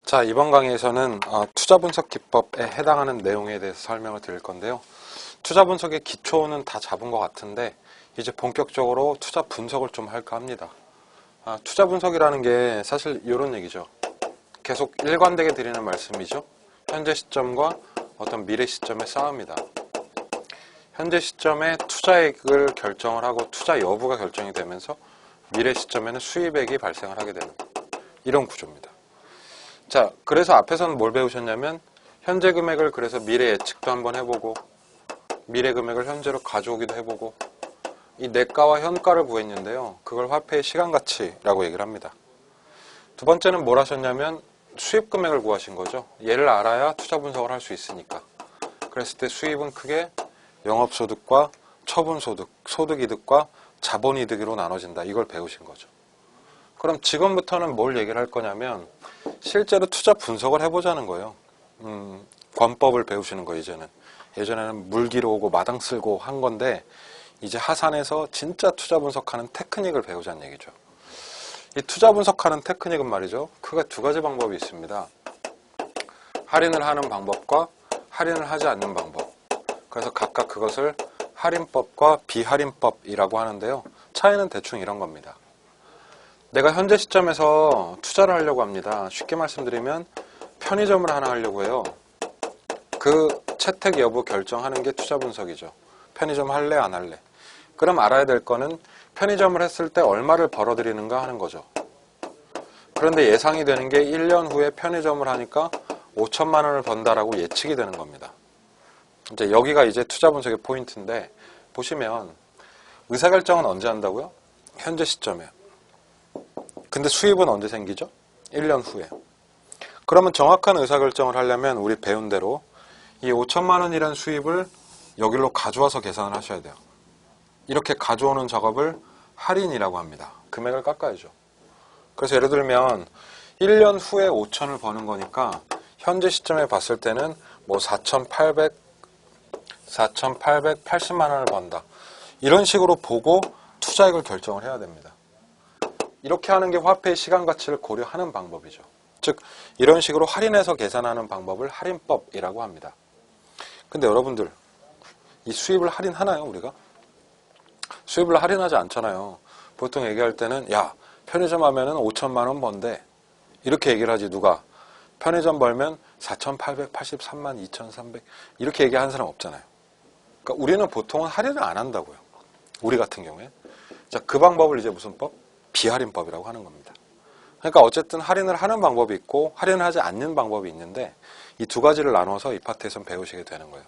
자, 이번 강의에서는 투자 분석 기법에 해당하는 내용에 대해서 설명을 드릴 건데요. 투자 분석의 기초는 다 잡은 것 같은데 이제 본격적으로 투자 분석을 좀 할까 합니다. 투자 분석이라는 게 사실 이런 얘기죠. 계속 일관되게 드리는 말씀이죠. 현재 시점과 어떤 미래 시점의 싸움이다. 현재 시점에 투자액을 결정을 하고 투자 여부가 결정이 되면서 미래 시점에는 수입액이 발생을 하게 되는 이런 구조입니다. 자, 그래서 앞에서는 뭘 배우셨냐면 현재 금액을 그래서 미래 예측도 한번 해보고 미래 금액을 현재로 가져오기도 해보고 이 내가와 현가를 구했는데요. 그걸 화폐의 시간가치라고 얘기를 합니다. 두 번째는 뭘 하셨냐면 수입 금액을 구하신 거죠. 얘를 알아야 투자 분석을 할 수 있으니까. 그랬을 때 수입은 크게 영업소득과 처분소득, 소득이득과 자본이득으로 나눠진다. 이걸 배우신 거죠. 그럼 지금부터는 뭘 얘기를 할 거냐면 실제로 투자 분석을 해보자는 거예요. 권법을 배우시는 거예요, 이제는. 예전에는 물기로 오고 마당 쓸고 한 건데 이제 하산해서 진짜 투자 분석하는 테크닉을 배우자는 얘기죠. 이 투자 분석하는 테크닉은 말이죠. 크게 두 가지 방법이 있습니다. 할인을 하는 방법과 할인을 하지 않는 방법. 그래서 각각 그것을 할인법과 비할인법이라고 하는데요. 차이는 대충 이런 겁니다. 내가 현재 시점에서 투자를 하려고 합니다. 쉽게 말씀드리면 편의점을 하나 하려고 해요. 그 채택 여부 결정하는 게 투자 분석이죠. 편의점 할래 안 할래. 그럼 알아야 될 거는 편의점을 했을 때 얼마를 벌어들이는가 하는 거죠. 그런데 예상이 되는 게 1년 후에 편의점을 하니까 5천만 원을 번다라고 예측이 되는 겁니다. 이제 여기가 이제 투자 분석의 포인트인데 보시면 의사결정은 언제 한다고요? 현재 시점에. 근데 수입은 언제 생기죠? 1년 후에. 그러면 정확한 의사결정을 하려면 우리 배운 대로 이 5천만 원이라는 수입을 여기로 가져와서 계산을 하셔야 돼요. 이렇게 가져오는 작업을 할인이라고 합니다. 금액을 깎아야죠. 그래서 예를 들면 1년 후에 5천을 버는 거니까 현재 시점에 봤을 때는 뭐 4,880만 원을 번다. 이런 식으로 보고 투자액을 결정을 해야 됩니다. 이렇게 하는 게 화폐의 시간 가치를 고려하는 방법이죠. 즉 이런 식으로 할인해서 계산하는 방법을 할인법이라고 합니다. 근데 여러분들 이 수입을 할인하나요, 우리가? 수입을 할인하지 않잖아요. 보통 얘기할 때는 야, 편의점 하면은 5천만 원 번대. 이렇게 얘기를 하지 누가? 편의점 벌면 4,883만 2,300 이렇게 얘기하는 사람 없잖아요. 그러니까 우리는 보통은 할인을 안 한다고요. 우리 같은 경우에. 자, 그 방법을 이제 무슨 법? 비할인법이라고 하는 겁니다. 그러니까 어쨌든 할인을 하는 방법이 있고 할인을 하지 않는 방법이 있는데 이 두 가지를 나눠서 이 파트에서는 배우시게 되는 거예요.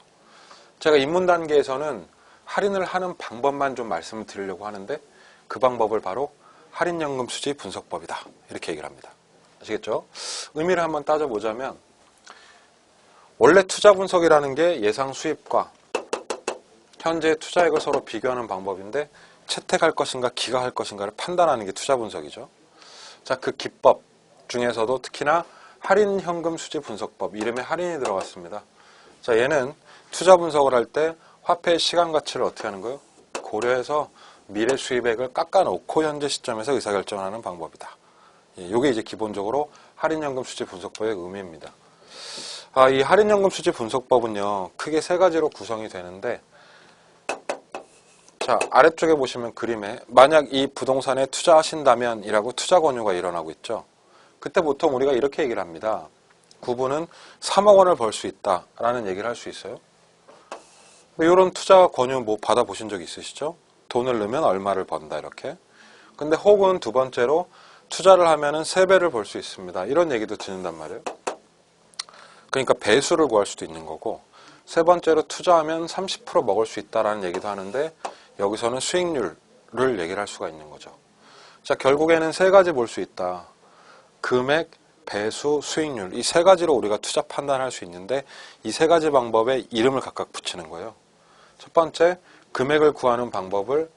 제가 입문 단계에서는 할인을 하는 방법만 좀 말씀을 드리려고 하는데 그 방법을 바로 할인연금 수지 분석법이다. 이렇게 얘기를 합니다. 아시겠죠? 의미를 한번 따져보자면 원래 투자 분석이라는 게 예상 수입과 현재 투자액을 서로 비교하는 방법인데 채택할 것인가 기각할 것인가를 판단하는 게 투자 분석이죠. 자, 그 기법 중에서도 특히나 할인현금 수지 분석법, 이름에 할인이 들어갔습니다. 자, 얘는 투자 분석을 할 때 화폐의 시간 가치를 어떻게 하는 거예요? 고려해서 미래 수입액을 깎아놓고 현재 시점에서 의사결정을 하는 방법이다. 이게 이제 기본적으로 할인연금 수지 분석법의 의미입니다. 이 할인연금 수지 분석법은요, 크게 세 가지로 구성이 되는데 자, 아래쪽에 보시면 그림에 만약 이 부동산에 투자하신다면 이라고 투자 권유가 일어나고 있죠. 그때 보통 우리가 이렇게 얘기를 합니다. 구분은 3억 원을 벌 수 있다라는 얘기를 할 수 있어요. 이런 투자 권유 뭐 받아보신 적 있으시죠? 돈을 넣으면 얼마를 번다 이렇게. 근데 혹은 두 번째로 투자를 하면은 3배를 벌 수 있습니다. 이런 얘기도 듣는단 말이에요. 그러니까 배수를 구할 수도 있는 거고 세 번째로 투자하면 30% 먹을 수 있다라는 얘기도 하는데 여기서는 수익률을 얘기를 할 수가 있는 거죠. 자, 결국에는 세 가지 볼 수 있다. 금액, 배수, 수익률. 이 세 가지로 우리가 투자 판단할 수 있는데 이 세 가지 방법에 이름을 각각 붙이는 거예요. 첫 번째, 금액을 구하는 방법을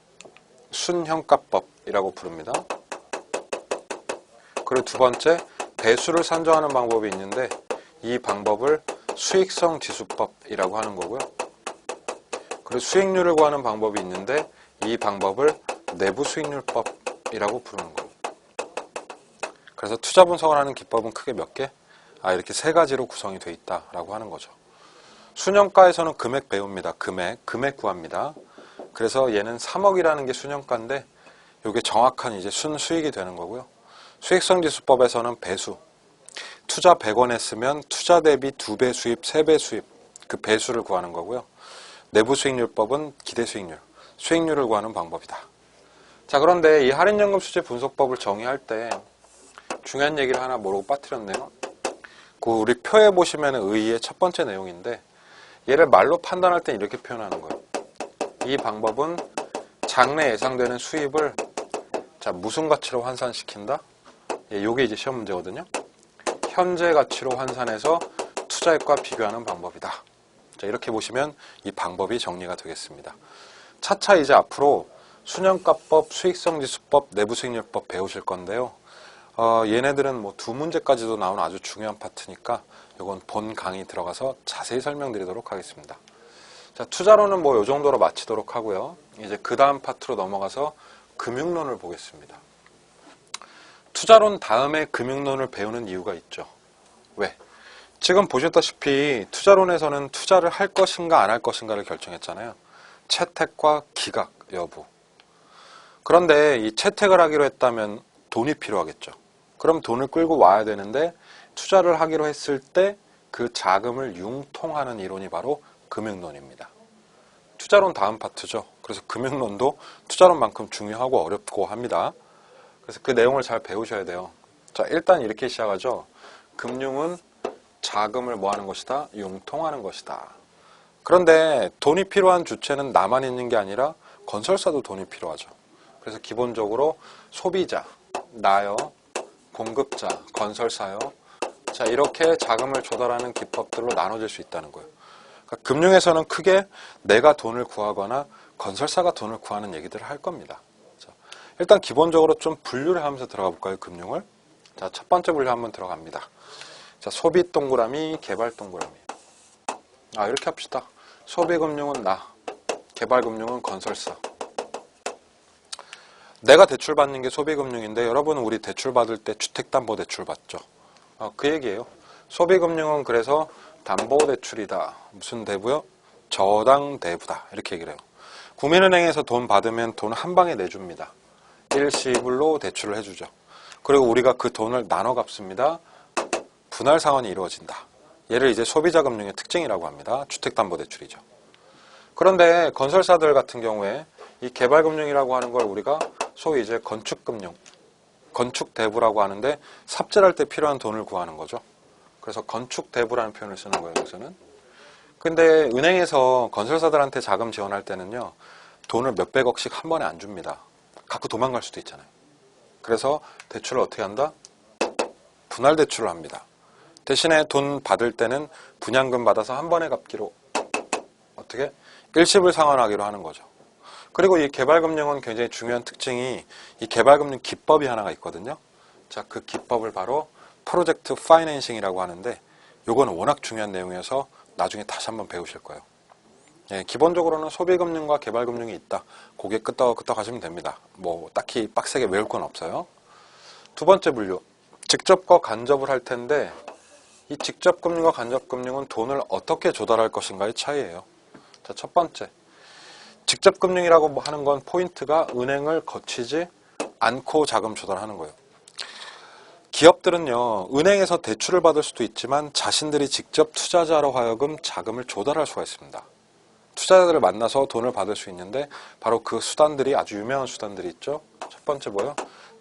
순현가법이라고 부릅니다. 그리고 두 번째, 배수를 산정하는 방법이 있는데 이 방법을 수익성 지수법이라고 하는 거고요. 그리고 수익률을 구하는 방법이 있는데 이 방법을 내부 수익률법이라고 부르는 거예요. 그래서 투자 분석을 하는 기법은 크게 몇 개? 이렇게 세 가지로 구성이 되어 있다라고 하는 거죠. 순영가에서는 금액 배웁니다. 금액 구합니다. 그래서 얘는 3억이라는 게 순영가인데 이게 정확한 이제 순수익이 되는 거고요. 수익성지수법에서는 배수, 투자 100원 했으면 투자 대비 2배 수입, 3배 수입, 그 배수를 구하는 거고요. 내부수익률법은 기대수익률, 수익률을 구하는 방법이다. 자, 그런데 이 할인연금 수재 분석법을 정의할 때 중요한 얘기를 하나 모르고 빠뜨렸네요. 그 우리 표에 보시면 의의의 첫 번째 내용인데 얘를 말로 판단할 때 이렇게 표현하는 거예요. 이 방법은 장래 예상되는 수입을 무슨 가치로 환산시킨다? 요게 이제 시험 문제거든요. 현재 가치로 환산해서 투자액과 비교하는 방법이다. 자, 이렇게 보시면 이 방법이 정리가 되겠습니다. 차차 이제 앞으로 순영가법, 수익성지수법, 내부수익률법 배우실 건데요. 얘네들은 뭐 2문제까지도 나오는 아주 중요한 파트니까 이건 본 강의 들어가서 자세히 설명드리도록 하겠습니다. 자, 투자론은 뭐 요 정도로 마치도록 하고요. 이제 그 다음 파트로 넘어가서 금융론을 보겠습니다. 투자론 다음에 금융론을 배우는 이유가 있죠. 왜? 지금 보셨다시피 투자론에서는 투자를 할 것인가 안 할 것인가를 결정했잖아요. 채택과 기각 여부. 그런데 이 채택을 하기로 했다면 돈이 필요하겠죠. 그럼 돈을 끌고 와야 되는데 투자를 하기로 했을 때 그 자금을 융통하는 이론이 바로 금융론입니다. 투자론 다음 파트죠. 그래서 금융론도 투자론만큼 중요하고 어렵고 합니다. 그래서 그 내용을 잘 배우셔야 돼요. 자, 일단 이렇게 시작하죠. 금융은 자금을 뭐 하는 것이다? 융통하는 것이다. 그런데 돈이 필요한 주체는 나만 있는 게 아니라 건설사도 돈이 필요하죠. 그래서 기본적으로 소비자, 나요, 공급자, 건설사요. 자, 이렇게 자금을 조달하는 기법들로 나눠질 수 있다는 거예요. 그러니까 금융에서는 크게 내가 돈을 구하거나 건설사가 돈을 구하는 얘기들을 할 겁니다. 자, 일단 기본적으로 좀 분류를 하면서 들어가 볼까요, 금융을? 자, 첫 번째 분류 한번 들어갑니다. 자, 소비 동그라미, 개발 동그라미. 이렇게 합시다. 소비금융은 나, 개발금융은 건설사. 내가 대출받는 게 소비금융인데 여러분은 우리 대출받을 때 주택담보대출 받죠. 그 얘기예요. 소비금융은 그래서 담보대출이다. 무슨 대부요? 저당대부다. 이렇게 얘기를 해요. 국민은행에서 돈 받으면 돈 한 방에 내줍니다. 일시불로 대출을 해주죠. 그리고 우리가 그 돈을 나눠 갚습니다. 분할 상환이 이루어진다. 얘를 이제 소비자금융의 특징이라고 합니다. 주택담보대출이죠. 그런데 건설사들 같은 경우에 이 개발금융이라고 하는 걸 우리가 소위 이제 건축금융, 건축대부라고 하는데 삽질할 때 필요한 돈을 구하는 거죠. 그래서 건축대부라는 표현을 쓰는 거예요, 여기서는. 근데 은행에서 건설사들한테 자금 지원할 때는요, 돈을 몇백억씩 한 번에 안 줍니다. 갖고 도망갈 수도 있잖아요. 그래서 대출을 어떻게 한다? 분할 대출을 합니다. 대신에 돈 받을 때는 분양금 받아서 한 번에 갚기로 어떻게? 일시불 상환하기로 하는 거죠. 그리고 이 개발금융은 굉장히 중요한 특징이 이 개발금융 기법이 하나가 있거든요. 자, 그 기법을 바로 프로젝트 파이낸싱이라고 하는데 요거는 워낙 중요한 내용이어서 나중에 다시 한번 배우실 거예요. 예, 기본적으로는 소비금융과 개발금융이 있다. 고개 끄덕끄덕 하시면 됩니다. 뭐 딱히 빡세게 외울 건 없어요. 두 번째 분류. 직접과 간접을 할 텐데 이 직접금융과 간접금융은 돈을 어떻게 조달할 것인가의 차이예요. 자, 첫 번째. 직접금융이라고 하는 건 포인트가 은행을 거치지 않고 자금 조달하는 거예요. 기업들은요, 은행에서 대출을 받을 수도 있지만 자신들이 직접 투자자로 하여금 자금을 조달할 수가 있습니다. 투자자들을 만나서 돈을 받을 수 있는데 바로 그 수단들이 아주 유명한 수단들이 있죠. 첫 번째 뭐예요?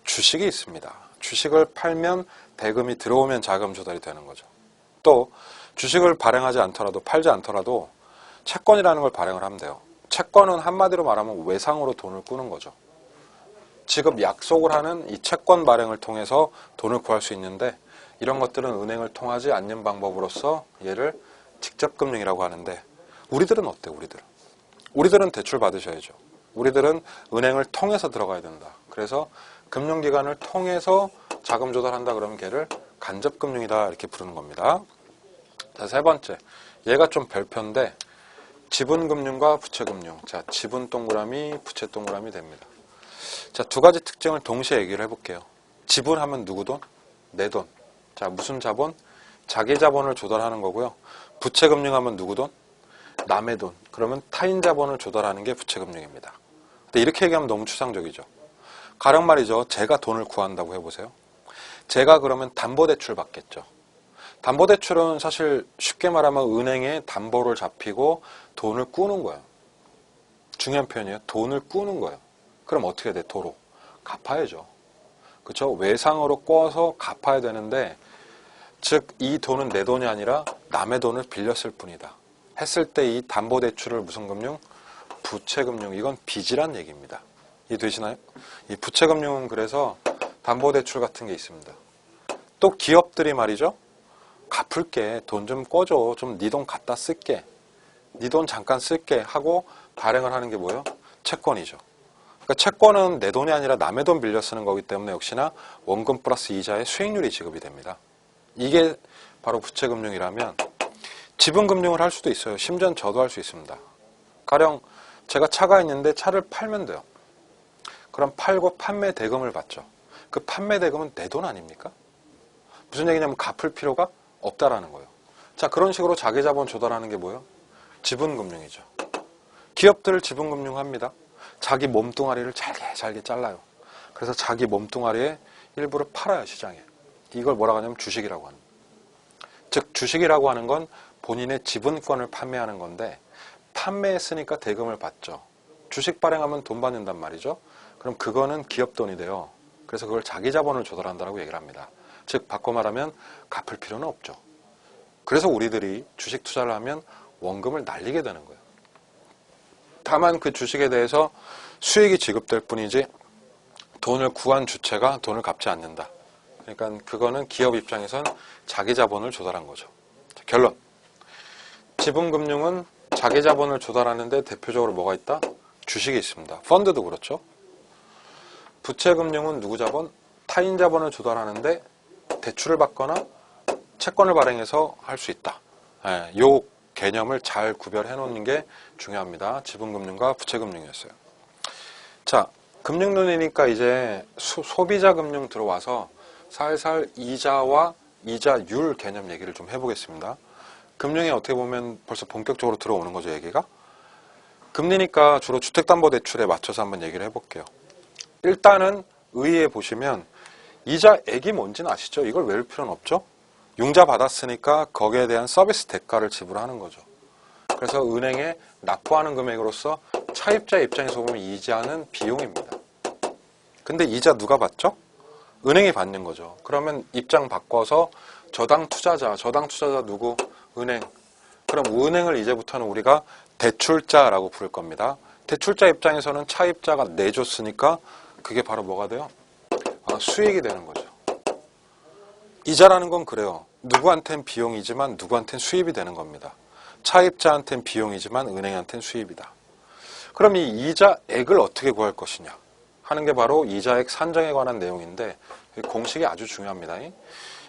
주식이 있습니다. 주식을 팔면 대금이 들어오면 자금 조달이 되는 거죠. 또 주식을 발행하지 않더라도 팔지 않더라도 채권이라는 걸 발행을 하면 돼요. 채권은 한마디로 말하면 외상으로 돈을 꾸는 거죠. 지급 약속을 하는 이 채권 발행을 통해서 돈을 구할 수 있는데 이런 것들은 은행을 통하지 않는 방법으로서 얘를 직접금융이라고 하는데 우리들은 어때? 우리들은 대출 받으셔야죠. 우리들은 은행을 통해서 들어가야 된다. 그래서 금융기관을 통해서 자금 조달한다 그러면 걔를 간접금융이다 이렇게 부르는 겁니다. 자, 세 번째. 얘가 좀 별표인데 지분금융과 부채금융. 자, 지분 동그라미, 부채 동그라미 됩니다. 자, 두 가지 특징을 동시에 얘기를 해볼게요. 지분하면 누구 돈? 내 돈. 자, 무슨 자본? 자기 자본을 조달하는 거고요. 부채금융하면 누구 돈? 남의 돈. 그러면 타인 자본을 조달하는 게 부채금융입니다. 근데 이렇게 얘기하면 너무 추상적이죠. 가령 말이죠. 제가 돈을 구한다고 해보세요. 제가 그러면 담보대출 받겠죠. 담보대출은 사실 쉽게 말하면 은행에 담보를 잡히고 돈을 꾸는 거예요. 중요한 표현이에요. 돈을 꾸는 거예요. 그럼 어떻게 돼? 도로. 갚아야죠. 그렇죠? 외상으로 꿔서 갚아야 되는데 즉 이 돈은 내 돈이 아니라 남의 돈을 빌렸을 뿐이다. 했을 때 이 담보대출을 무슨 금융? 부채금융. 이건 빚이란 얘기입니다. 이해되시나요? 이 부채금융은 그래서 담보대출 같은 게 있습니다. 또 기업들이 말이죠. 갚을게. 돈 좀 꿔줘. 좀 네 돈 갖다 쓸게. 네 돈 잠깐 쓸게 하고 발행을 하는 게 뭐예요? 채권이죠. 그러니까 채권은 내 돈이 아니라 남의 돈 빌려 쓰는 거기 때문에 역시나 원금 플러스 이자의 수익률이 지급이 됩니다. 이게 바로 부채금융이라면 지분금융을 할 수도 있어요. 심지어는 저도 할 수 있습니다. 가령 제가 차가 있는데 차를 팔면 돼요. 그럼 팔고 판매 대금을 받죠. 그 판매 대금은 내 돈 아닙니까? 무슨 얘기냐면 갚을 필요가 없다라는 거예요. 자, 그런 식으로 자기 자본 조달하는 게 뭐예요? 지분금융이죠. 기업들을 지분금융합니다. 자기 몸뚱아리를 잘게 잘라요. 그래서 자기 몸뚱아리의 일부를 팔아요, 시장에. 이걸 뭐라고 하냐면 주식이라고 하는. 즉 주식이라고 하는 건 본인의 지분권을 판매하는 건데 판매했으니까 대금을 받죠. 주식 발행하면 돈 받는단 말이죠. 그럼 그거는 기업 돈이 돼요. 그래서 그걸 자기 자본을 조달한다고 얘기를 합니다. 즉 바꿔 말하면 갚을 필요는 없죠. 그래서 우리들이 주식 투자를 하면 원금을 날리게 되는 거예요. 다만 그 주식에 대해서 수익이 지급될 뿐이지 돈을 구한 주체가 돈을 갚지 않는다. 그러니까 그거는 기업 입장에선 자기 자본을 조달한 거죠. 자, 결론. 지분금융은 자기 자본을 조달하는데 대표적으로 뭐가 있다? 주식이 있습니다. 펀드도 그렇죠. 부채금융은 누구 자본? 타인 자본을 조달하는데 대출을 받거나 채권을 발행해서 할 수 있다. 이 개념을 잘 구별해 놓는 게 중요합니다. 지분금융과 부채금융이었어요. 자, 금융론이니까 이제 소비자 금융 들어와서 살살 이자와 이자율 개념 얘기를 좀 해보겠습니다. 금융에 어떻게 보면 벌써 본격적으로 들어오는 거죠, 얘기가. 금리니까 주로 주택담보대출에 맞춰서 한번 얘기를 해볼게요. 일단은 의의에 보시면 이자액이 뭔지는 아시죠? 이걸 외울 필요는 없죠? 융자 받았으니까 거기에 대한 서비스 대가를 지불하는 거죠. 그래서 은행에 납부하는 금액으로서 차입자 입장에서 보면 이자는 비용입니다. 근데 이자 누가 받죠? 은행이 받는 거죠. 그러면 입장 바꿔서 저당 투자자 누구? 은행. 그럼 은행을 이제부터는 우리가 대출자라고 부를 겁니다. 대출자 입장에서는 차입자가 내줬으니까 그게 바로 뭐가 돼요? 수익이 되는 거죠. 이자라는 건 그래요. 누구한텐 비용이지만 누구한텐 수입이 되는 겁니다. 차입자한텐 비용이지만 은행한텐 수입이다. 그럼 이 이자액을 어떻게 구할 것이냐 하는 게 바로 이자액 산정에 관한 내용인데 공식이 아주 중요합니다.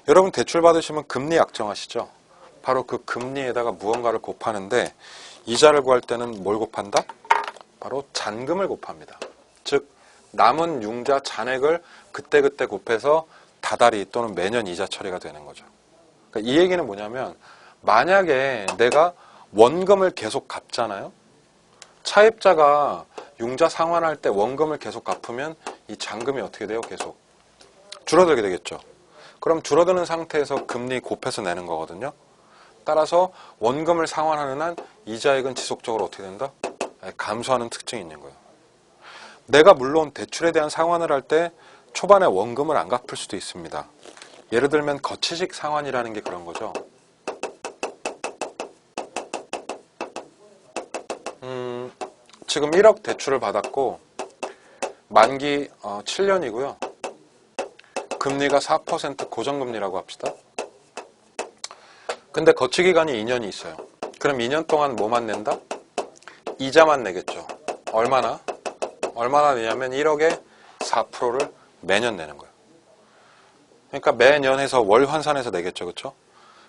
여러분 대출 받으시면 금리 약정하시죠? 바로 그 금리에다가 무언가를 곱하는데 이자를 구할 때는 뭘 곱한다? 바로 잔금을 곱합니다. 즉 남은 융자 잔액을 그때그때 곱해서 다달이 또는 매년 이자 처리가 되는 거죠. 그러니까 이 얘기는 뭐냐면 만약에 내가 원금을 계속 갚잖아요. 차입자가 융자 상환할 때 원금을 계속 갚으면 이 잔금이 어떻게 돼요? 계속 줄어들게 되겠죠. 그럼 줄어드는 상태에서 금리 곱해서 내는 거거든요. 따라서 원금을 상환하는 한 이자액은 지속적으로 어떻게 된다? 감소하는 특징이 있는 거예요. 내가 물론 대출에 대한 상환을 할 때 초반에 원금을 안 갚을 수도 있습니다. 예를 들면 거치식 상환이라는 게 그런 거죠. 지금 1억 대출을 받았고 만기 7년이고요. 금리가 4% 고정금리라고 합시다. 근데 거치 기간이 2년이 있어요. 그럼 2년 동안 뭐만 낸다? 이자만 내겠죠. 얼마나 내냐면 1억에 4%를 매년 내는 거예요. 그러니까 매년 해서 월 환산해서 내겠죠. 그렇죠?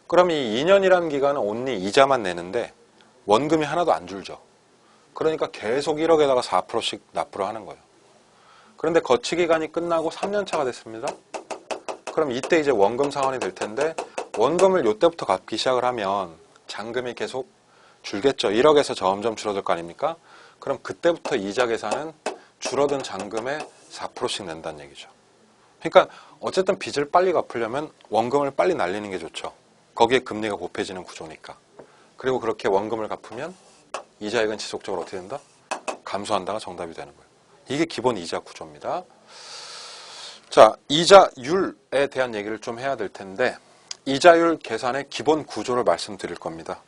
그럼 이 2년이라는 기간은 온리 이자만 내는데 원금이 하나도 안 줄죠. 그러니까 계속 1억에다가 4%씩 납부를 하는 거예요. 그런데 거치 기간이 끝나고 3년 차가 됐습니다. 그럼 이때 이제 원금 상환이 될 텐데 원금을 이때부터 갚기 시작을 하면 잔금이 계속 줄겠죠. 1억에서 점점 줄어들 거 아닙니까? 그럼 그때부터 이자 계산은 줄어든 잔금의 4%씩 낸다는 얘기죠. 그러니까 어쨌든 빚을 빨리 갚으려면 원금을 빨리 날리는 게 좋죠. 거기에 금리가 곱해지는 구조니까. 그리고 그렇게 원금을 갚으면 이자액은 지속적으로 어떻게 된다? 감소한다가 정답이 되는 거예요. 이게 기본 이자 구조입니다. 자, 이자율에 대한 얘기를 좀 해야 될 텐데 이자율 계산의 기본 구조를 말씀드릴 겁니다.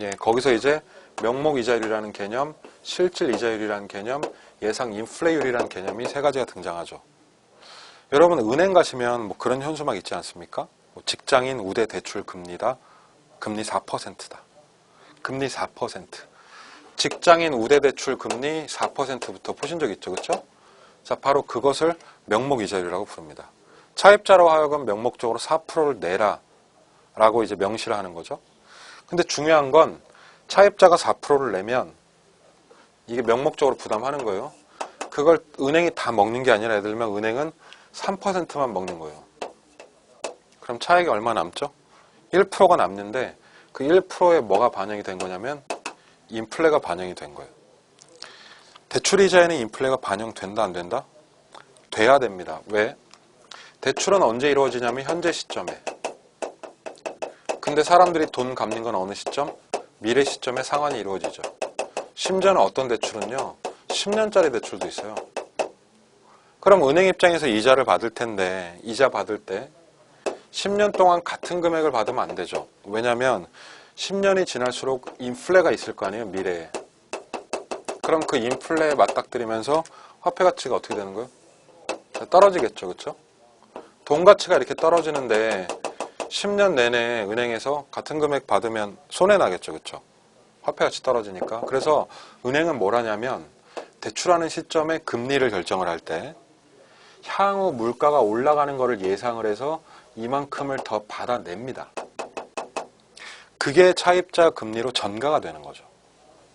예, 거기서 이제 명목 이자율이라는 개념, 실질 이자율이라는 개념, 예상 인플레율이라는 개념이 세 가지가 등장하죠. 여러분 은행 가시면 뭐 그런 현수막 있지 않습니까? 뭐 직장인 우대 대출 금리다. 금리 4%다. 금리 4%. 직장인 우대 대출 금리 4%부터 보신 적 있죠, 그렇죠? 자, 바로 그것을 명목 이자율이라고 부릅니다. 차입자로 하여금 명목적으로 4%를 내라라고 이제 명시를 하는 거죠. 근데 중요한 건 차입자가 4%를 내면 이게 명목적으로 부담하는 거예요. 그걸 은행이 다 먹는 게 아니라 예를 들면 은행은 3%만 먹는 거예요. 그럼 차액이 얼마 남죠? 1%가 남는데 그 1%에 뭐가 반영이 된 거냐면 인플레가 반영이 된 거예요. 대출이자에는 인플레가 반영된다 안 된다? 돼야 됩니다. 왜? 대출은 언제 이루어지냐면 현재 시점에. 근데 사람들이 돈 갚는 건 어느 시점? 미래 시점에 상환이 이루어지죠. 심지어는 어떤 대출은요 10년짜리 대출도 있어요. 그럼 은행 입장에서 이자를 받을 텐데 이자 받을 때 10년 동안 같은 금액을 받으면 안 되죠. 왜냐하면 10년이 지날수록 인플레가 있을 거 아니에요, 미래에. 그럼 그 인플레에 맞닥뜨리면서 화폐 가치가 어떻게 되는 거예요? 떨어지겠죠, 그렇죠? 돈 가치가 이렇게 떨어지는데 10년 내내 은행에서 같은 금액 받으면 손해 나겠죠, 그렇죠? 화폐 가치 떨어지니까. 그래서 은행은 뭘 하냐면 대출하는 시점에 금리를 결정을 할 때 향후 물가가 올라가는 것을 예상을 해서 이만큼을 더 받아냅니다. 그게 차입자 금리로 전가가 되는 거죠.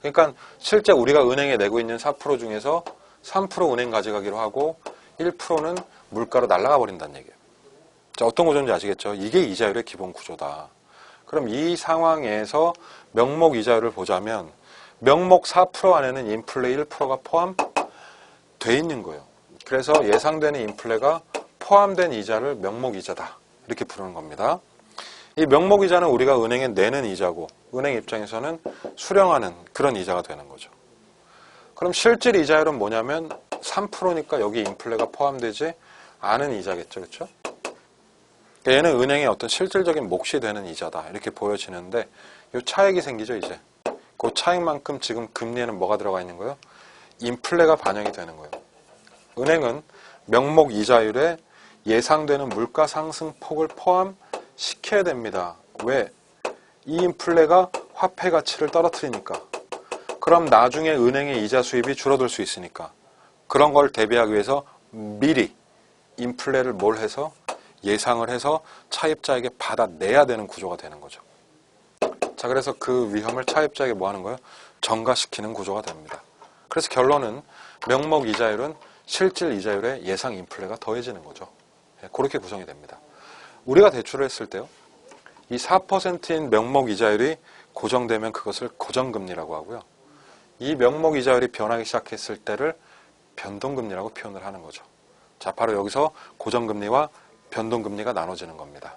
그러니까 실제 우리가 은행에 내고 있는 4% 중에서 3% 은행 가져가기로 하고 1%는 물가로 날아가 버린다는 얘기예요. 자, 어떤 구조인지 아시겠죠? 이게 이자율의 기본 구조다. 그럼 이 상황에서 명목 이자율을 보자면 명목 4% 안에는 인플레 1%가 포함돼 있는 거예요. 그래서 예상되는 인플레가 포함된 이자를 명목 이자다. 이렇게 부르는 겁니다. 이 명목 이자는 우리가 은행에 내는 이자고 은행 입장에서는 수령하는 그런 이자가 되는 거죠. 그럼 실질 이자율은 뭐냐면 3%니까 여기 인플레가 포함되지 않은 이자겠죠. 그렇죠? 얘는 은행의 어떤 실질적인 몫이 되는 이자다. 이렇게 보여지는데 이 차액이 생기죠, 이제. 그 차액만큼 지금 금리에는 뭐가 들어가 있는 거예요? 인플레가 반영이 되는 거예요. 은행은 명목 이자율에 예상되는 물가 상승 폭을 포함시켜야 됩니다. 왜? 이 인플레가 화폐 가치를 떨어뜨리니까. 그럼 나중에 은행의 이자 수입이 줄어들 수 있으니까. 그런 걸 대비하기 위해서 미리 인플레를 뭘 해서 예상을 해서 차입자에게 받아내야 되는 구조가 되는 거죠. 자, 그래서 그 위험을 차입자에게 뭐 하는 거예요? 전가시키는 구조가 됩니다. 그래서 결론은 명목 이자율은 실질 이자율에 예상 인플레가 더해지는 거죠. 그렇게 구성이 됩니다. 우리가 대출을 했을 때요, 이 4%인 명목 이자율이 고정되면 그것을 고정금리라고 하고요. 이 명목 이자율이 변하기 시작했을 때를 변동금리라고 표현을 하는 거죠. 자, 바로 여기서 고정금리와 변동금리가 나눠지는 겁니다.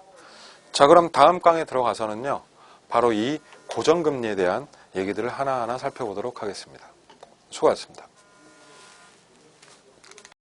자, 그럼 다음 강에 들어가서는요, 바로 이 고정금리에 대한 얘기들을 하나하나 살펴보도록 하겠습니다. 수고하셨습니다.